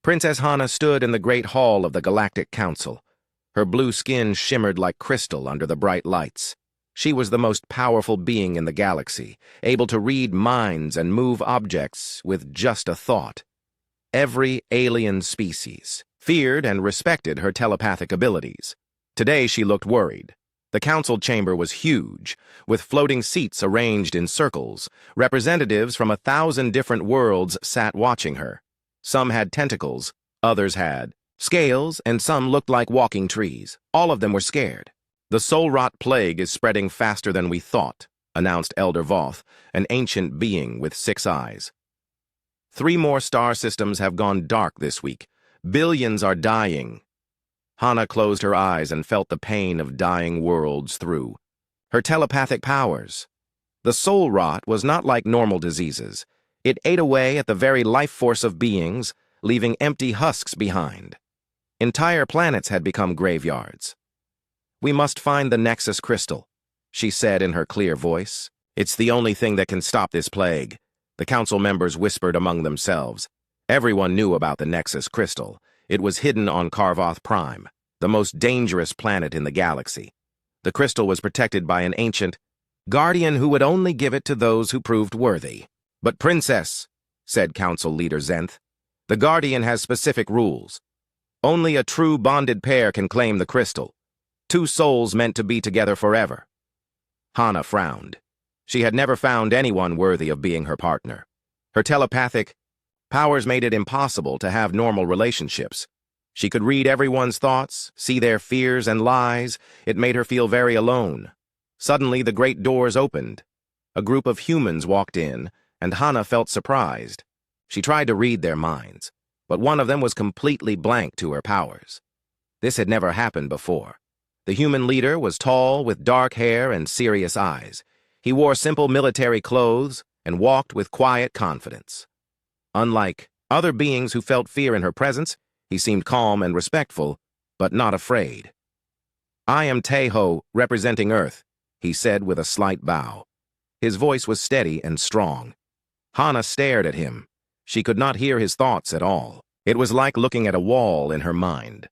Princess Hana stood in the great hall of the Galactic Council. Her blue skin shimmered like crystal under the bright lights. She was the most powerful being in the galaxy, able to read minds and move objects with just a thought. Every alien species feared and respected her telepathic abilities. Today she looked worried. The council chamber was huge, with floating seats arranged in circles. Representatives from 1,000 different worlds sat watching her. Some had tentacles, others had scales, and some looked like walking trees. All of them were scared. "The soul-rot plague is spreading faster than we thought," announced Elder Voth, an ancient being with 6 eyes. 3 more star systems have gone dark this week. Billions are dying. Hana closed her eyes and felt the pain of dying worlds through her telepathic powers. The soul rot was not like normal diseases. It ate away at the very life force of beings, leaving empty husks behind. Entire planets had become graveyards. "We must find the Nexus Crystal," she said in her clear voice. "It's the only thing that can stop this plague." The council members whispered among themselves. Everyone knew about the Nexus Crystal. It was hidden on Karvoth Prime, the most dangerous planet in the galaxy. The crystal was protected by an ancient guardian who would only give it to those who proved worthy. "But Princess," said Council Leader Zenth, "the guardian has specific rules. Only a true bonded pair can claim the crystal. 2 souls meant to be together forever." Hana frowned. She had never found anyone worthy of being her partner. Her telepathic powers made it impossible to have normal relationships. She could read everyone's thoughts, see their fears and lies. It made her feel very alone. Suddenly, the great doors opened. A group of humans walked in, and Hana felt surprised. She tried to read their minds, but one of them was completely blank to her powers. This had never happened before. The human leader was tall, with dark hair and serious eyes. He wore simple military clothes and walked with quiet confidence. Unlike other beings who felt fear in her presence, he seemed calm and respectful, but not afraid. "I am Teho, representing Earth," he said with a slight bow. His voice was steady and strong. Hana stared at him. She could not hear his thoughts at all. It was like looking at a wall in her mind.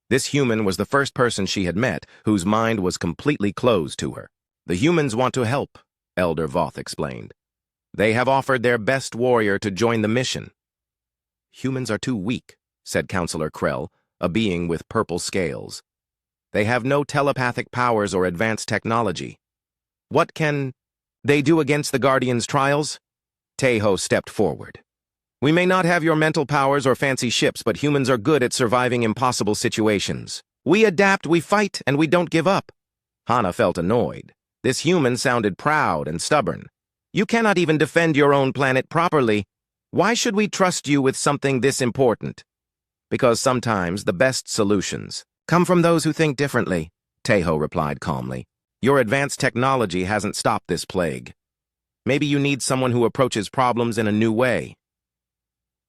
This human was the first person she had met whose mind was completely closed to her. "The humans want to help," Elder Voth explained. "They have offered their best warrior to join the mission." "Humans are too weak," said Counselor Krell, a being with purple scales. "They have no telepathic powers or advanced technology. What can they do against the Guardian's trials?" Teho stepped forward. "We may not have your mental powers or fancy ships, but humans are good at surviving impossible situations. We adapt, we fight, and we don't give up." Hana felt annoyed. This human sounded proud and stubborn. "You cannot even defend your own planet properly. Why should we trust you with something this important?" "Because sometimes the best solutions come from those who think differently," Teho replied calmly. "Your advanced technology hasn't stopped this plague. Maybe you need someone who approaches problems in a new way."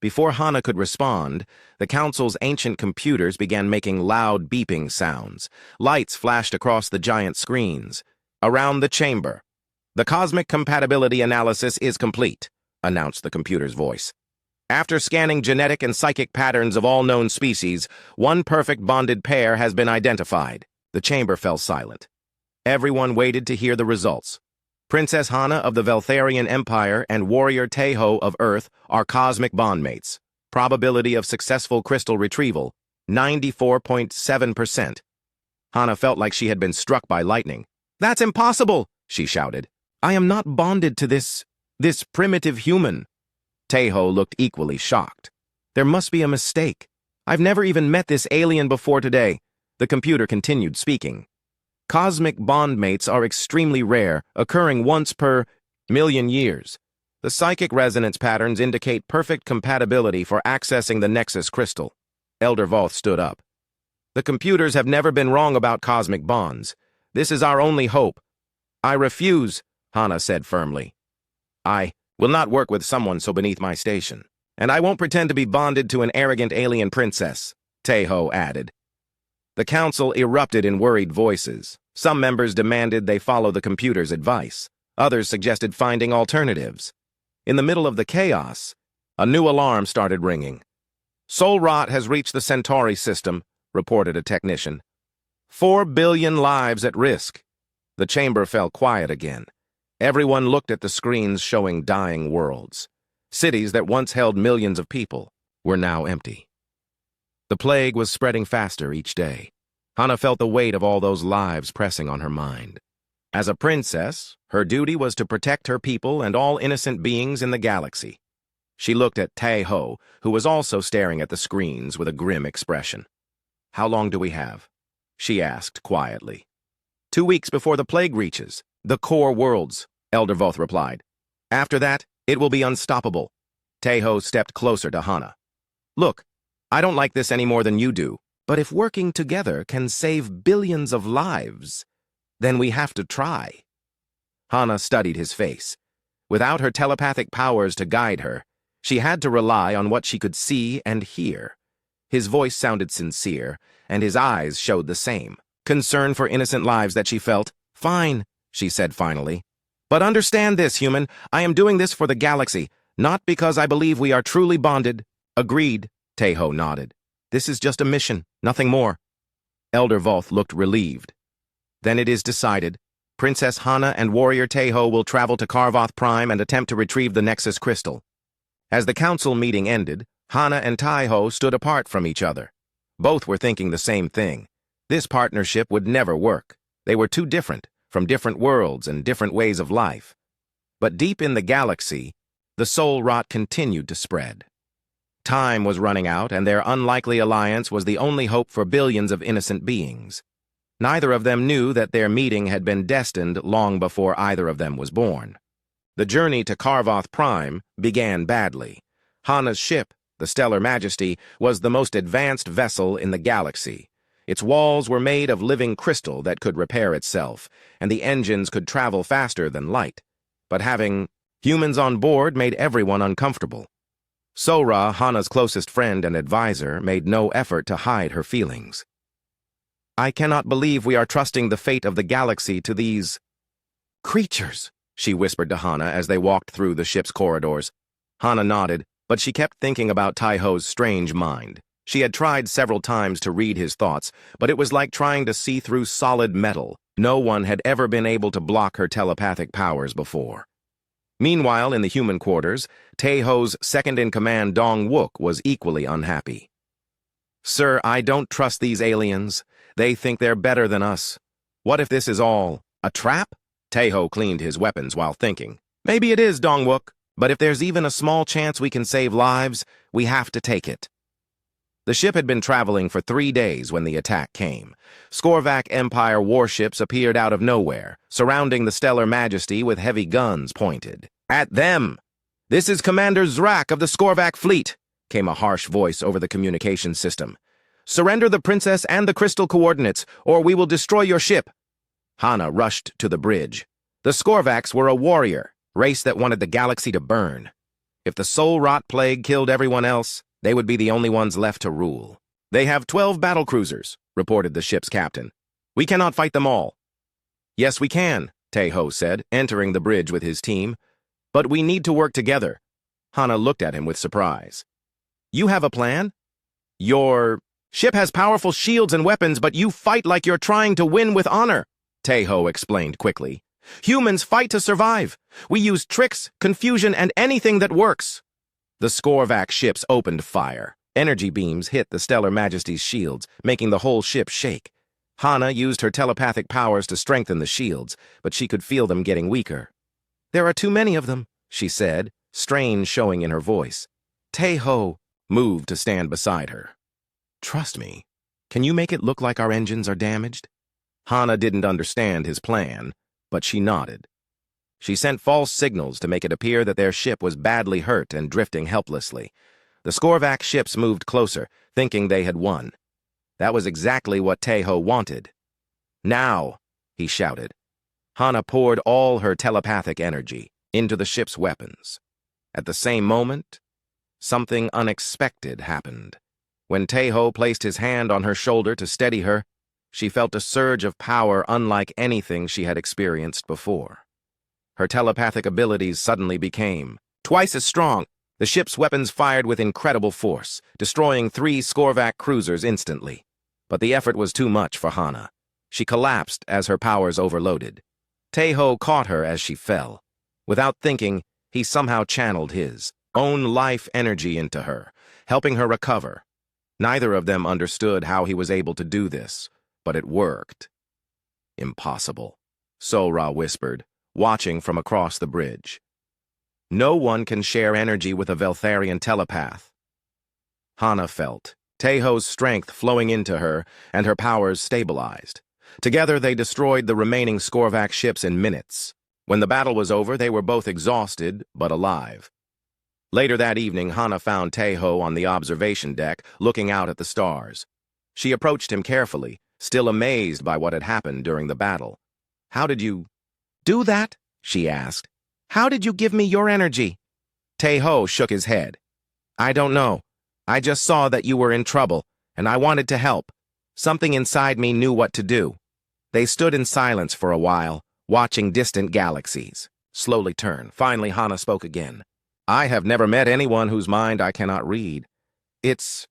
Before Hana could respond, the Council's ancient computers began making loud beeping sounds. Lights flashed across the giant screens. Around the chamber, "The cosmic compatibility analysis is complete," announced the computer's voice. "After scanning genetic and psychic patterns of all known species, one perfect bonded pair has been identified." The chamber fell silent. Everyone waited to hear the results. "Princess Hana of the Veltharian Empire and Warrior Teho of Earth are cosmic bondmates. Probability of successful crystal retrieval, 94.7%. Hana felt like she had been struck by lightning. "That's impossible!" she shouted. "I am not bonded to this primitive human." Teho looked equally shocked. "There must be a mistake. I've never even met this alien before today." The computer continued speaking. "Cosmic bondmates are extremely rare, occurring once per million years. The psychic resonance patterns indicate perfect compatibility for accessing the Nexus Crystal." Elder Voth stood up. "The computers have never been wrong about cosmic bonds. This is our only hope." "I refuse," Hana said firmly. "I will not work with someone so beneath my station. And I won't pretend to be bonded to an arrogant alien princess," Teho added. The council erupted in worried voices. Some members demanded they follow the computer's advice. Others suggested finding alternatives. In the middle of the chaos, a new alarm started ringing. Soul rot has reached the Centauri system, reported a technician. 4 billion lives at risk. The chamber fell quiet again. Everyone looked at the screens showing dying worlds. Cities that once held millions of people were now empty. The plague was spreading faster each day. Hana felt the weight of all those lives pressing on her mind. As a princess, her duty was to protect her people and all innocent beings in the galaxy. She looked at Tae-ho, who was also staring at the screens with a grim expression. "How long do we have?" she asked quietly. 2 weeks before the plague reaches the core worlds, Elder Voth replied. "After that, it will be unstoppable." Tae-ho stepped closer to Hana. "Look, I don't like this any more than you do, but if working together can save billions of lives, then we have to try." Hana studied his face. Without her telepathic powers to guide her, she had to rely on what she could see and hear. His voice sounded sincere, and his eyes showed the same concern for innocent lives that she felt. "Fine," she said finally. "But understand this, human. I am doing this for the galaxy, not because I believe we are truly bonded." "Agreed," Tae-ho nodded. "This is just a mission, nothing more." Elder Voth looked relieved. "Then it is decided. Princess Hana and Warrior Tae-ho will travel to Karvoth Prime and attempt to retrieve the Nexus Crystal." As the council meeting ended, Hana and Tae-ho stood apart from each other. Both were thinking the same thing. This partnership would never work. They were too different, from different worlds and different ways of life. But deep in the galaxy, the soul rot continued to spread. Time was running out, and their unlikely alliance was the only hope for billions of innocent beings. Neither of them knew that their meeting had been destined long before either of them was born. The journey to Karvoth Prime began badly. Hana's ship, the Stellar Majesty, was the most advanced vessel in the galaxy. Its walls were made of living crystal that could repair itself, and the engines could travel faster than light. But having humans on board made everyone uncomfortable. Sora, Hana's closest friend and advisor, made no effort to hide her feelings. "I cannot believe we are trusting the fate of the galaxy to these creatures," she whispered to Hana as they walked through the ship's corridors. Hana nodded, but she kept thinking about Tae-ho's strange mind. She had tried several times to read his thoughts, but it was like trying to see through solid metal. No one had ever been able to block her telepathic powers before. Meanwhile, in the human quarters, Tae-ho's second-in-command Dong-wook was equally unhappy. "Sir, I don't trust these aliens. They think they're better than us. What if this is all a trap?" Tae-ho cleaned his weapons while thinking. "Maybe it is, Dong-wook, but if there's even a small chance we can save lives, we have to take it." The ship had been traveling for 3 days when the attack came. Skorvac Empire warships appeared out of nowhere, surrounding the Stellar Majesty with heavy guns pointed at them. "This is Commander Zrak of the Skorvac fleet," came a harsh voice over the communication system. "Surrender the princess and the crystal coordinates, or we will destroy your ship." Hana rushed to the bridge. The Skorvacs were a warrior, race that wanted the galaxy to burn. If the soul rot plague killed everyone else, they would be the only ones left to rule. "They have 12 battlecruisers," reported the ship's captain. "We cannot fight them all." "Yes, we can," Tae-ho said, entering the bridge with his team. "But we need to work together." Hana looked at him with surprise. "You have a plan? Your ship has powerful shields and weapons, but you fight like you're trying to win with honor," Tae-ho explained quickly. "Humans fight to survive. We use tricks, confusion, and anything that works." The Skorvac ships opened fire. Energy beams hit the Stellar Majesty's shields, making the whole ship shake. Hana used her telepathic powers to strengthen the shields, but she could feel them getting weaker. "There are too many of them," she said, strain showing in her voice. Tae-ho moved to stand beside her. "Trust me. Can you make it look like our engines are damaged?" Hana didn't understand his plan, but she nodded. She sent false signals to make it appear that their ship was badly hurt and drifting helplessly. The Skorvac ships moved closer, thinking they had won. That was exactly what Tae-ho wanted. "Now!" he shouted. Hana poured all her telepathic energy into the ship's weapons. At the same moment, something unexpected happened. When Tae-ho placed his hand on her shoulder to steady her, she felt a surge of power unlike anything she had experienced before. Her telepathic abilities suddenly became twice as strong. The ship's weapons fired with incredible force, destroying 3 Skorvac cruisers instantly. But the effort was too much for Hana. She collapsed as her powers overloaded. Taeho caught her as she fell. Without thinking, he somehow channeled his own life energy into her, helping her recover. Neither of them understood how he was able to do this, but it worked. Impossible, Sora whispered, watching from across the bridge. No one can share energy with a Veltharian telepath. Hana felt Taeho's strength flowing into her, and her powers stabilized. Together they destroyed the remaining Skorvac ships in minutes. When the battle was over, they were both exhausted, but alive. Later that evening, Hana found Taeho on the observation deck, looking out at the stars. She approached him carefully, still amazed by what had happened during the battle. "How did you do that?" she asked. "How did you give me your energy?" Taeho shook his head. "I don't know. I just saw that you were in trouble, and I wanted to help. Something inside me knew what to do." They stood in silence for a while, watching distant galaxies slowly turn. Finally, Hana spoke again. "I have never met anyone whose mind I cannot read. It's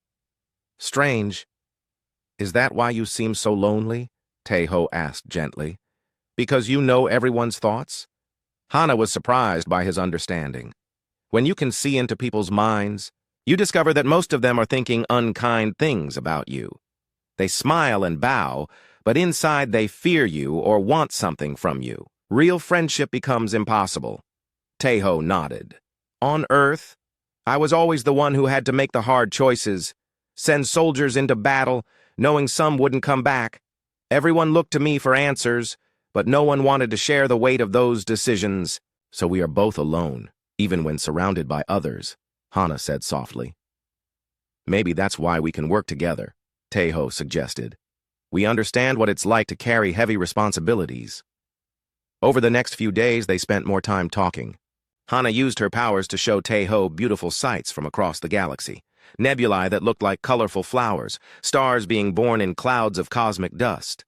strange." "Is that why you seem so lonely?" Taeho asked gently. "Because you know everyone's thoughts?" Hana was surprised by his understanding. When you can see into people's minds, you discover that most of them are thinking unkind things about you. They smile and bow, but inside they fear you or want something from you. Real friendship becomes impossible. Taeho nodded. "On Earth, I was always the one who had to make the hard choices, send soldiers into battle, knowing some wouldn't come back. Everyone looked to me for answers, but no one wanted to share the weight of those decisions. So we are both alone, even when surrounded by others," Hana said softly. "Maybe that's why we can work together," Taeho suggested. "We understand what it's like to carry heavy responsibilities." Over the next few days, they spent more time talking. Hana used her powers to show Taeho beautiful sights from across the galaxy. Nebulae that looked like colorful flowers, stars being born in clouds of cosmic dust.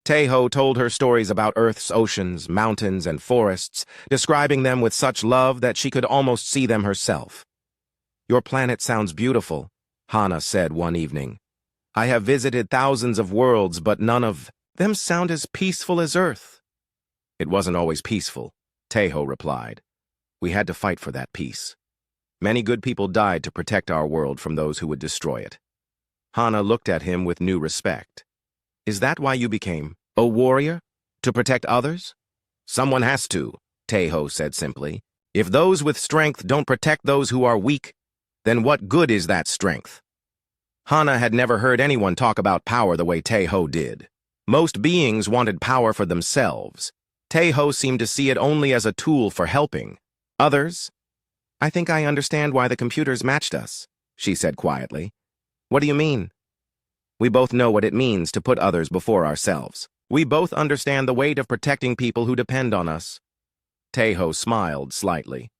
Taeho told her stories about Earth's oceans, mountains, and forests, describing them with such love that she could almost see them herself. "Your planet sounds beautiful," Hana said one evening. "I have visited thousands of worlds, but none of them sound as peaceful as Earth." "It wasn't always peaceful," Taeho replied. "We had to fight for that peace. Many good people died to protect our world from those who would destroy it." Hana looked at him with new respect. "Is that why you became a warrior? To protect others?" "Someone has to," Taeho said simply. "If those with strength don't protect those who are weak, then what good is that strength?" Hana had never heard anyone talk about power the way Taeho did. Most beings wanted power for themselves. Taeho seemed to see it only as a tool for helping others. "I think I understand why the computers matched us," she said quietly. "What do you mean?" "We both know what it means to put others before ourselves. We both understand the weight of protecting people who depend on us." Taeho smiled slightly.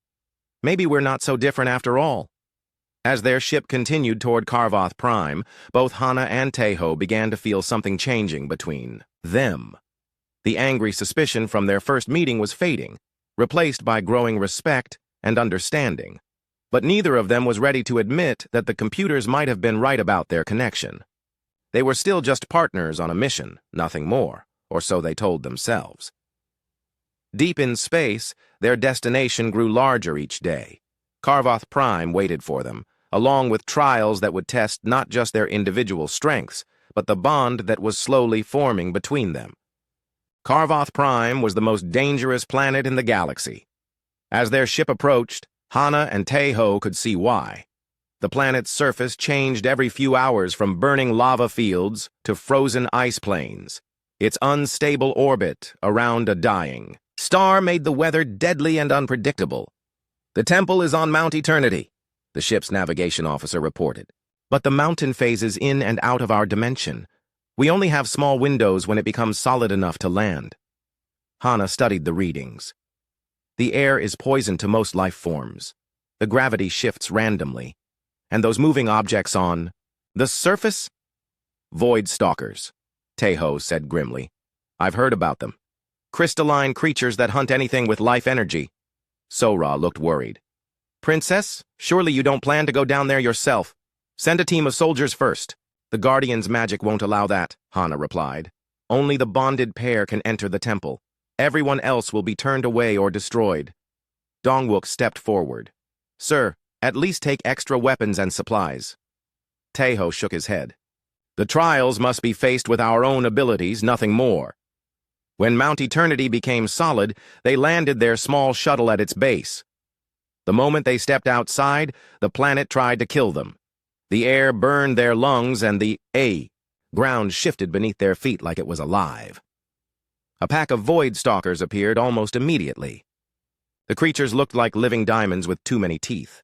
"Maybe we're not so different after all." As their ship continued toward Karvoth Prime, both Hana and Taeho began to feel something changing between them. The angry suspicion from their first meeting was fading, replaced by growing respect and understanding. But neither of them was ready to admit that the computers might have been right about their connection. They were still just partners on a mission, nothing more, or so they told themselves. Deep in space, their destination grew larger each day. Karvoth Prime waited for them, along with trials that would test not just their individual strengths, but the bond that was slowly forming between them. Karvoth Prime was the most dangerous planet in the galaxy. As their ship approached, Hana and Taeho could see why. The planet's surface changed every few hours from burning lava fields to frozen ice plains. Its unstable orbit around a dying star made the weather deadly and unpredictable. "The temple is on Mount Eternity," the ship's navigation officer reported. "But the mountain phases in and out of our dimension. We only have small windows when it becomes solid enough to land." Hana studied the readings. "The air is poison to most life forms. The gravity shifts randomly. And those moving objects on the surface? Void stalkers," Taeho said grimly. "I've heard about them. Crystalline creatures that hunt anything with life energy." Sora looked worried. Princess, surely you don't plan to go down there yourself. Send a team of soldiers first. The Guardian's magic won't allow that, Hana replied. Only the bonded pair can enter the temple. Everyone else will be turned away or destroyed. Dongwook stepped forward. Sir, at least take extra weapons and supplies. Taeho shook his head. The trials must be faced with our own abilities, nothing more. When Mount Eternity became solid, they landed their small shuttle at its base. The moment they stepped outside, the planet tried to kill them. The air burned their lungs and the ground shifted beneath their feet like it was alive. A pack of void stalkers appeared almost immediately. The creatures looked like living diamonds with too many teeth.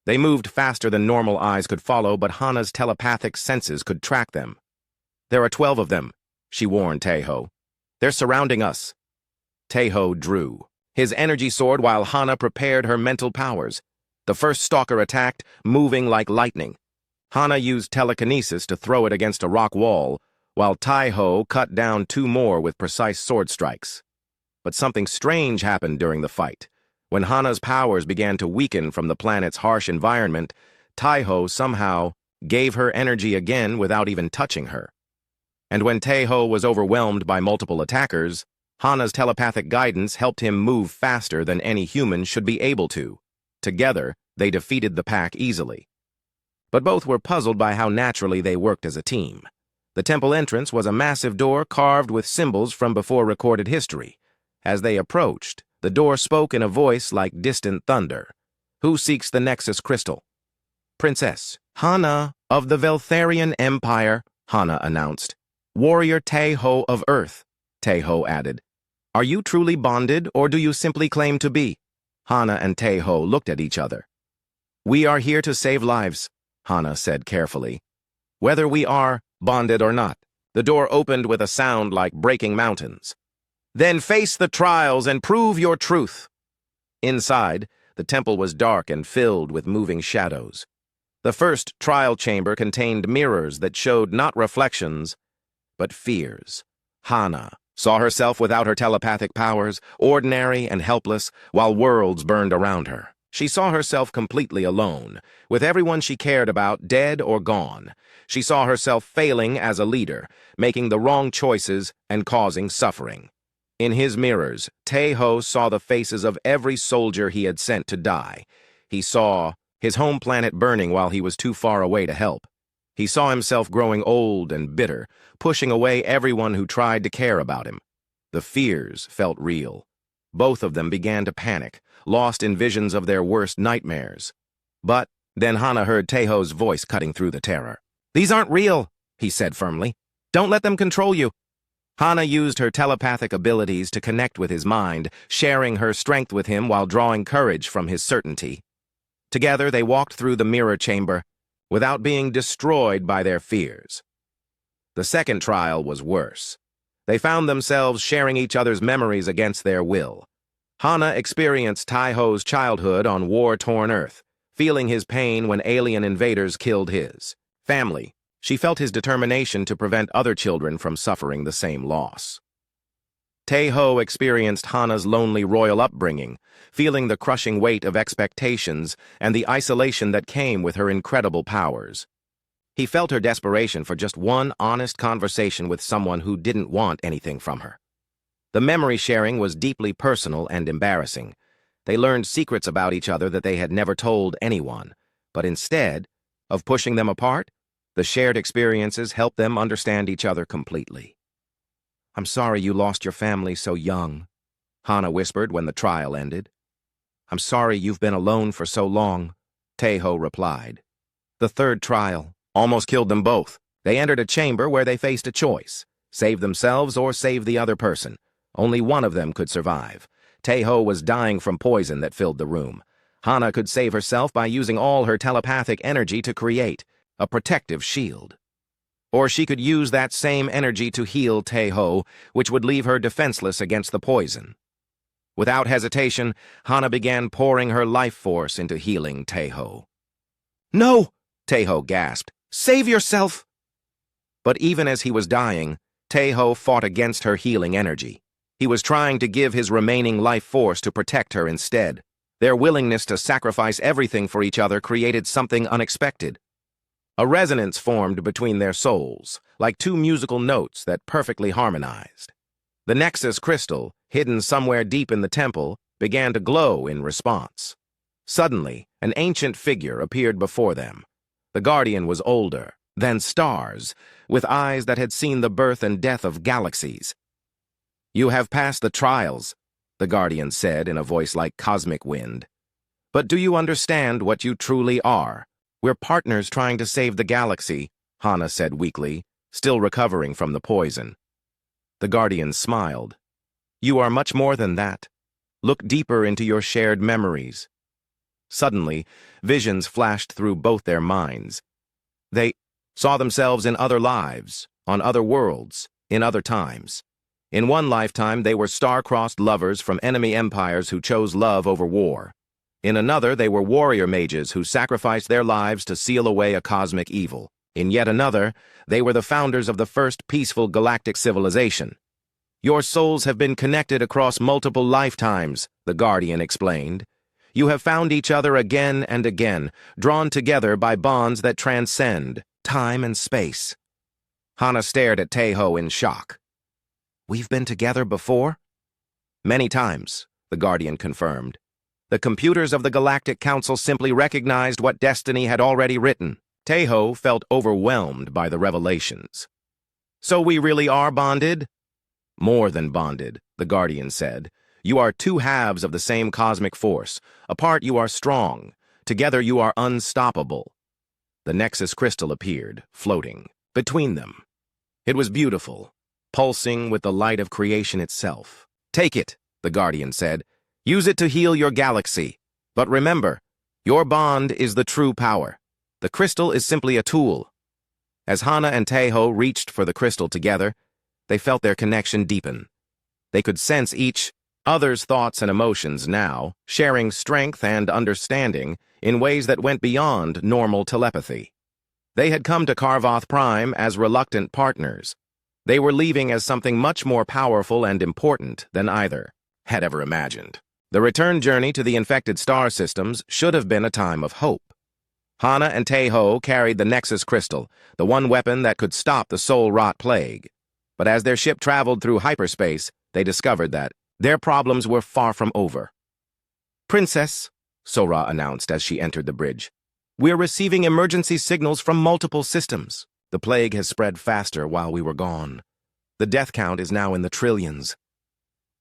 They moved faster than normal eyes could follow, but Hana's telepathic senses could track them. There are 12 of them, she warned Taeho. They're surrounding us. Taeho drew his energy sword while Hana prepared her mental powers. The first stalker attacked, moving like lightning. Hana used telekinesis to throw it against a rock wall, while Taeho cut down 2 more with precise sword strikes. But something strange happened during the fight. When Hana's powers began to weaken from the planet's harsh environment, Taeho somehow gave her energy again without even touching her. And when Taeho was overwhelmed by multiple attackers, Hana's telepathic guidance helped him move faster than any human should be able to. Together, they defeated the pack easily. But both were puzzled by how naturally they worked as a team. The temple entrance was a massive door carved with symbols from before recorded history. As they approached, the door spoke in a voice like distant thunder. Who seeks the Nexus Crystal? Princess Hana of the Veltharian Empire, Hana announced. Warrior Taeho of Earth, Taeho added. Are you truly bonded, or do you simply claim to be? Hana and Taeho looked at each other. We are here to save lives, Hana said carefully. Whether we are bonded or not. The door opened with a sound like breaking mountains. Then face the trials and prove your truth. Inside, the temple was dark and filled with moving shadows. The first trial chamber contained mirrors that showed not reflections, but fears. Hana saw herself without her telepathic powers, ordinary and helpless, while worlds burned around her. She saw herself completely alone, with everyone she cared about dead or gone. She saw herself failing as a leader, making the wrong choices and causing suffering. In his mirrors, Taeho saw the faces of every soldier he had sent to die. He saw his home planet burning while he was too far away to help. He saw himself growing old and bitter, pushing away everyone who tried to care about him. The fears felt real. Both of them began to panic, lost in visions of their worst nightmares. But then Hana heard Taeho's voice cutting through the terror. These aren't real, he said firmly. Don't let them control you. Hana used her telepathic abilities to connect with his mind, sharing her strength with him while drawing courage from his certainty. Together they walked through the mirror chamber, without being destroyed by their fears. The second trial was worse. They found themselves sharing each other's memories against their will. Hana experienced Taeho's childhood on war-torn Earth, feeling his pain when alien invaders killed his family. She felt his determination to prevent other children from suffering the same loss. Taeho experienced Hana's lonely royal upbringing, feeling the crushing weight of expectations and the isolation that came with her incredible powers. He felt her desperation for just one honest conversation with someone who didn't want anything from her. The memory sharing was deeply personal and embarrassing. They learned secrets about each other that they had never told anyone, but instead of pushing them apart, the shared experiences helped them understand each other completely. I'm sorry you lost your family so young, Hana whispered when the trial ended. I'm sorry you've been alone for so long, Taeho replied. The third trial almost killed them both. They entered a chamber where they faced a choice: save themselves or save the other person. Only one of them could survive. Taeho was dying from poison that filled the room. Hana could save herself by using all her telepathic energy to create a protective shield. Or she could use that same energy to heal Taeho, which would leave her defenseless against the poison. Without hesitation, Hana began pouring her life force into healing Taeho. No! Taeho gasped. Save yourself! But even as he was dying, Taeho fought against her healing energy. He was trying to give his remaining life force to protect her instead. Their willingness to sacrifice everything for each other created something unexpected. A resonance formed between their souls, like two musical notes that perfectly harmonized. The Nexus crystal, hidden somewhere deep in the temple, began to glow in response. Suddenly, an ancient figure appeared before them. The guardian was older than stars, with eyes that had seen the birth and death of galaxies. "You have passed the trials," the guardian said in a voice like cosmic wind. "But do you understand what you truly are? We're partners trying to save the galaxy," Hana said weakly, still recovering from the poison. The guardian smiled. "You are much more than that. Look deeper into your shared memories." Suddenly, visions flashed through both their minds. They saw themselves in other lives, on other worlds, in other times. In one lifetime, they were star-crossed lovers from enemy empires who chose love over war. In another, they were warrior mages who sacrificed their lives to seal away a cosmic evil. In yet another, they were the founders of the first peaceful galactic civilization. "Your souls have been connected across multiple lifetimes," the guardian explained. "You have found each other again and again, drawn together by bonds that transcend time and space." Hana stared at Taeho in shock. "We've been together before?" "Many times," the guardian confirmed. "The computers of the Galactic Council simply recognized what destiny had already written." Taeho felt overwhelmed by the revelations. "So we really are bonded?" "More than bonded," the guardian said. "You are two halves of the same cosmic force. Apart you are strong. Together you are unstoppable." The Nexus crystal appeared, floating between them. It was beautiful, pulsing with the light of creation itself. "Take it," the guardian said. "Use it to heal your galaxy. But remember, your bond is the true power. The crystal is simply a tool." As Hana and Taeho reached for the crystal together, they felt their connection deepen. They could sense each other's thoughts and emotions now, sharing strength and understanding in ways that went beyond normal telepathy. They had come to Karvoth Prime as reluctant partners. They were leaving as something much more powerful and important than either had ever imagined. The return journey to the infected star systems should have been a time of hope. Hana and Taeho carried the Nexus crystal, the one weapon that could stop the soul rot plague. But as their ship traveled through hyperspace, they discovered that their problems were far from over. "Princess," Sora announced as she entered the bridge, "we're receiving emergency signals from multiple systems. The plague has spread faster while we were gone. The death count is now in the trillions."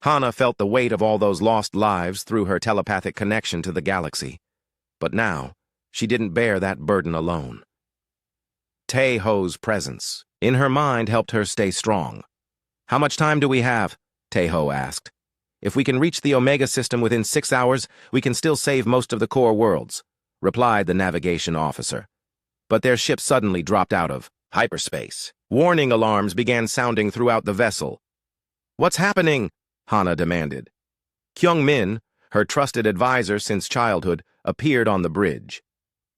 Hana felt the weight of all those lost lives through her telepathic connection to the galaxy. But now, she didn't bear that burden alone. Taeho's presence in her mind helped her stay strong. "How much time do we have?" Taeho asked. "If we can reach the Omega system within 6 hours, we can still save most of the core worlds," replied the navigation officer. But their ship suddenly dropped out of hyperspace. Warning alarms began sounding throughout the vessel. "What's happening?" Hana demanded. Kyung-min, her trusted advisor since childhood, appeared on the bridge.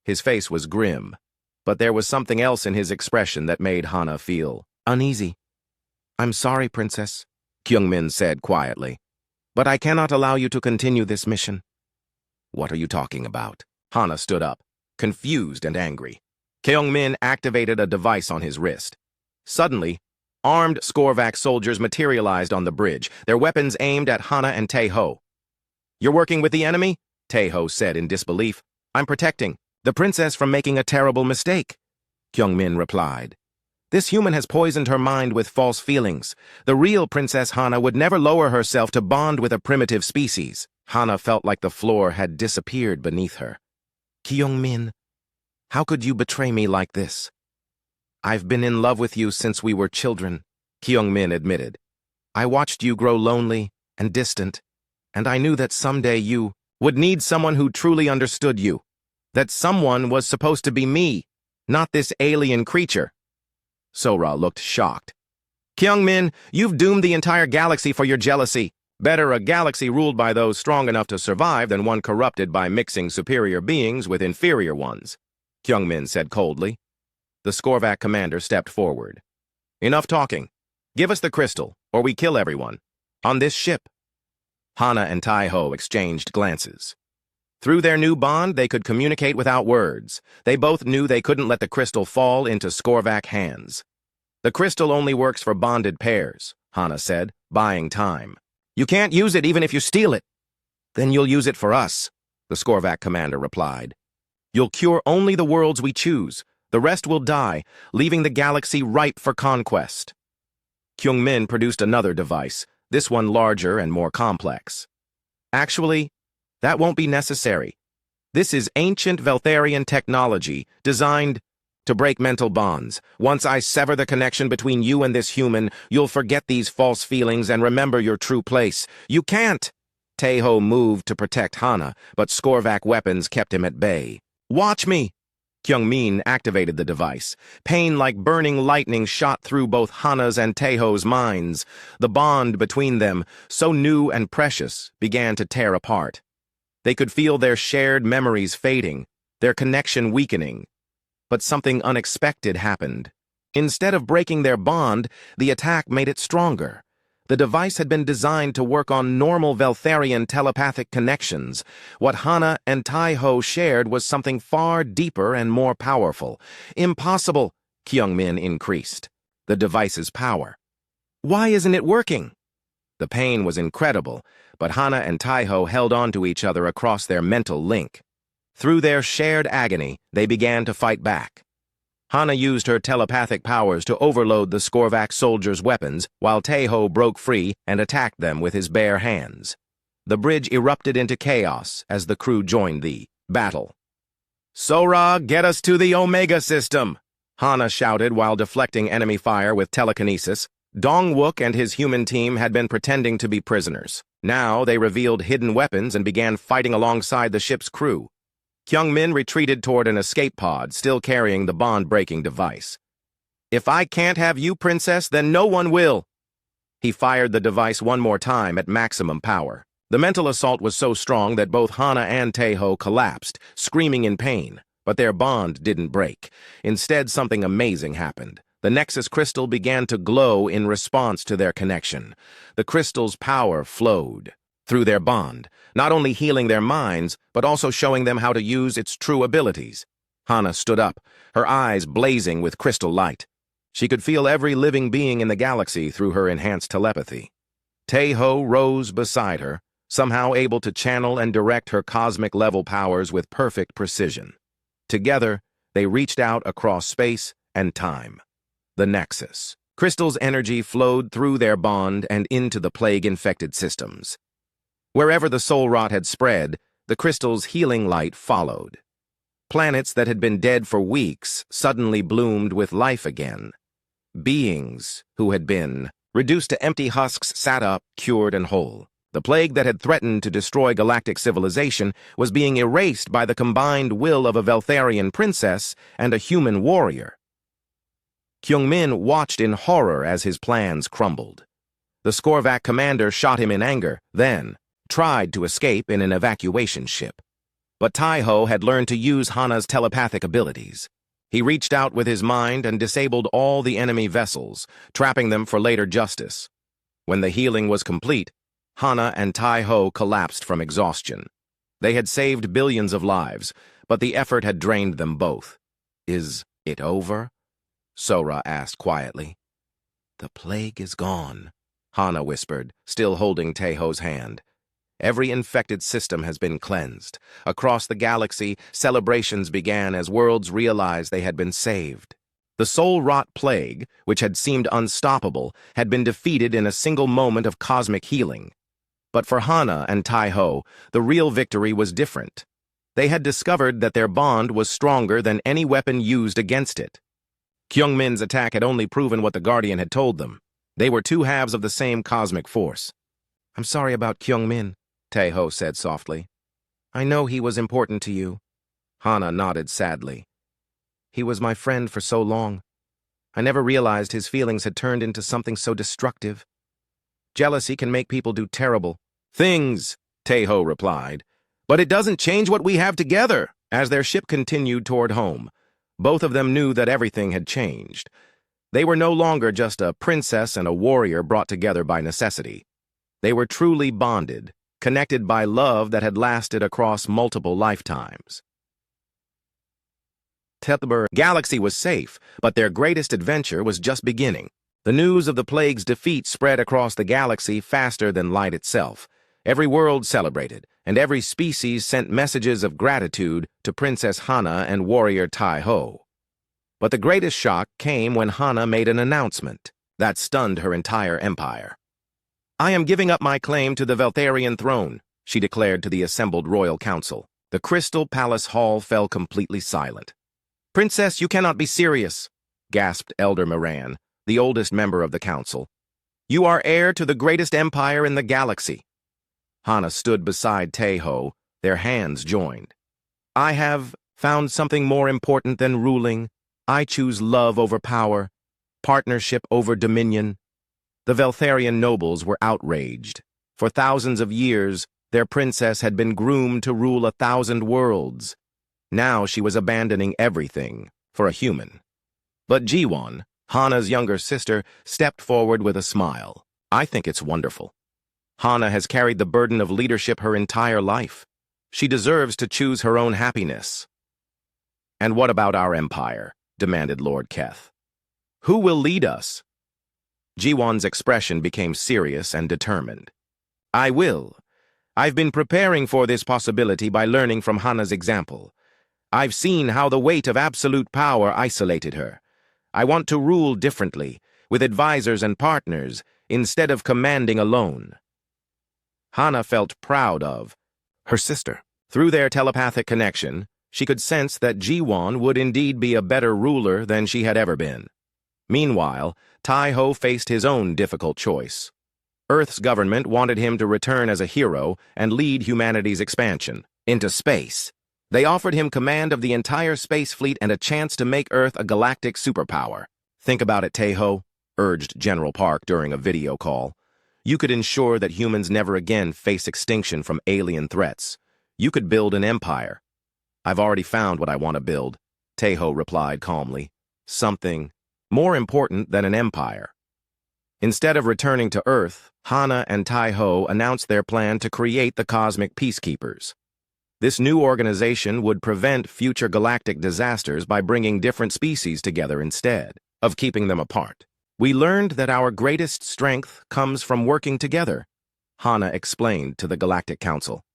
His face was grim, but there was something else in his expression that made Hana feel uneasy. "I'm sorry, Princess," Kyung-min said quietly, "but I cannot allow you to continue this mission." "What are you talking about?" Hana stood up, confused and angry. Kyung-min activated a device on his wrist. Suddenly, armed Skorvac soldiers materialized on the bridge, their weapons aimed at Hana and Taeho. "You're working with the enemy?" Taeho said in disbelief. "I'm protecting the princess from making a terrible mistake," Kyung-min replied. "This human has poisoned her mind with false feelings. The real Princess Hana would never lower herself to bond with a primitive species." Hana felt like the floor had disappeared beneath her. "Kyung-min, how could you betray me like this?" "I've been in love with you since we were children," Kyung-min admitted. "I watched you grow lonely and distant, and I knew that someday you would need someone who truly understood you. That someone was supposed to be me, not this alien creature." Sora looked shocked. "Kyung-min, you've doomed the entire galaxy for your jealousy. Better a galaxy ruled by those strong enough to survive than one corrupted by mixing superior beings with inferior ones," Kyung-min said coldly. The Skorvac commander stepped forward. "Enough talking. Give us the crystal, or we kill everyone. On this ship." Hana and Taeho exchanged glances. Through their new bond, they could communicate without words. They both knew they couldn't let the crystal fall into Skorvac hands. The crystal only works for bonded pairs, Hana said, buying time. You can't use it even if you steal it. Then you'll use it for us, the Skorvac commander replied. You'll cure only the worlds we choose. The rest will die, leaving the galaxy ripe for conquest. Kyung-min produced another device, this one larger and more complex. Actually, that won't be necessary. This is ancient Veltharian technology designed to break mental bonds. Once I sever the connection between you and this human, you'll forget these false feelings and remember your true place. You can't! Taeho moved to protect Hana, but Skorvac weapons kept him at bay. Watch me! Kyung-min activated the device. Pain like burning lightning shot through both Hana's and Taeho's minds. The bond between them, so new and precious, began to tear apart. They could feel their shared memories fading, their connection weakening. But something unexpected happened. Instead of breaking their bond, the attack made it stronger. The device had been designed to work on normal Veltharian telepathic connections. What Hana and Taeho shared was something far deeper and more powerful. Impossible, Kyung-min increased the device's power. Why isn't it working? The pain was incredible, but Hana and Taeho held on to each other across their mental link. Through their shared agony, they began to fight back. Hana used her telepathic powers to overload the Skorvac soldiers' weapons, while Taeho broke free and attacked them with his bare hands. The bridge erupted into chaos as the crew joined the battle. Sora, get us to the Omega system! Hana shouted while deflecting enemy fire with telekinesis. Dongwook and his human team had been pretending to be prisoners. Now they revealed hidden weapons and began fighting alongside the ship's crew. Kyung-min retreated toward an escape pod, still carrying the bond-breaking device. If I can't have you, princess, then no one will. He fired the device one more time at maximum power. The mental assault was so strong that both Hana and Taeho collapsed, screaming in pain. But their bond didn't break. Instead, something amazing happened. The Nexus crystal began to glow in response to their connection. The crystal's power flowed through their bond, not only healing their minds, but also showing them how to use its true abilities. Hana stood up, her eyes blazing with crystal light. She could feel every living being in the galaxy through her enhanced telepathy. Taeho rose beside her, somehow able to channel and direct her cosmic-level powers with perfect precision. Together, they reached out across space and time. The Nexus. Crystal's energy flowed through their bond and into the plague-infected systems. Wherever the soul rot had spread, the crystal's healing light followed. Planets that had been dead for weeks suddenly bloomed with life again. Beings who had been reduced to empty husks sat up, cured and whole. The plague that had threatened to destroy galactic civilization was being erased by the combined will of a Veltharian princess and a human warrior. Kyung-min watched in horror as his plans crumbled. The Skorvac commander shot him in anger, then tried to escape in an evacuation ship. But Taeho had learned to use Hana's telepathic abilities. He reached out with his mind and disabled all the enemy vessels, trapping them for later justice. When the healing was complete, Hana and Taeho collapsed from exhaustion. They had saved billions of lives, but the effort had drained them both. Is it over? Sora asked quietly. The plague is gone, Hana whispered, still holding Taeho's hand. Every infected system has been cleansed. Across the galaxy, celebrations began as worlds realized they had been saved. The soul rot plague, which had seemed unstoppable, had been defeated in a single moment of cosmic healing. But for Hana and Taeho, the real victory was different. They had discovered that their bond was stronger than any weapon used against it. Kyung-min's attack had only proven what the Guardian had told them. They were two halves of the same cosmic force. I'm sorry about Kyung-min, Taeho said softly. I know he was important to you. Hana nodded sadly. He was my friend for so long. I never realized his feelings had turned into something so destructive. Jealousy can make people do terrible things, Taeho replied. But it doesn't change what we have together. As their ship continued toward home, both of them knew that everything had changed. They were no longer just a princess and a warrior brought together by necessity. They were truly bonded, connected by love that had lasted across multiple lifetimes. The galaxy was safe, but their greatest adventure was just beginning. The news of the plague's defeat spread across the galaxy faster than light itself. Every world celebrated, and every species sent messages of gratitude to Princess Hana and warrior Tai-Ho. But the greatest shock came when Hana made an announcement that stunned her entire empire. "I am giving up my claim to the Veltharian throne," she declared to the assembled royal council. The Crystal Palace Hall fell completely silent. "Princess, you cannot be serious," gasped Elder Moran, the oldest member of the council. "You are heir to the greatest empire in the galaxy." Hana stood beside Tai-Ho, their hands joined. "I have found something more important than ruling. I choose love over power, partnership over dominion." The Veltharian nobles were outraged. For thousands of years, their princess had been groomed to rule 1,000 worlds. Now she was abandoning everything for a human. But Jiwon, Hana's younger sister, stepped forward with a smile. "I think it's wonderful. Hana has carried the burden of leadership her entire life. She deserves to choose her own happiness." "And what about our empire?" demanded Lord Keth. "Who will lead us?" Jiwon's expression became serious and determined. "I will. I've been preparing for this possibility by learning from Hana's example. I've seen how the weight of absolute power isolated her. I want to rule differently, with advisors and partners, instead of commanding alone." Hana felt proud of her sister. Through their telepathic connection, she could sense that Jiwon would indeed be a better ruler than she had ever been. Meanwhile, Tai-Ho faced his own difficult choice. Earth's government wanted him to return as a hero and lead humanity's expansion into space. They offered him command of the entire space fleet and a chance to make Earth a galactic superpower. "Think about it, Tai-Ho," urged General Park during a video call. "You could ensure that humans never again face extinction from alien threats. You could build an empire." "I've already found what I want to build," Tai-Ho replied calmly. "Something more important than an empire." Instead of returning to Earth, Hana and Tai-Ho announced their plan to create the Cosmic Peacekeepers. This new organization would prevent future galactic disasters by bringing different species together instead of keeping them apart. "We learned that our greatest strength comes from working together," Hana explained to the Galactic Council.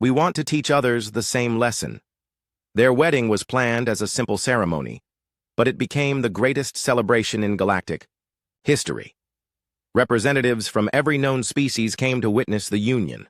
"We want to teach others the same lesson." Their wedding was planned as a simple ceremony, but it became the greatest celebration in galactic history. Representatives from every known species came to witness the union.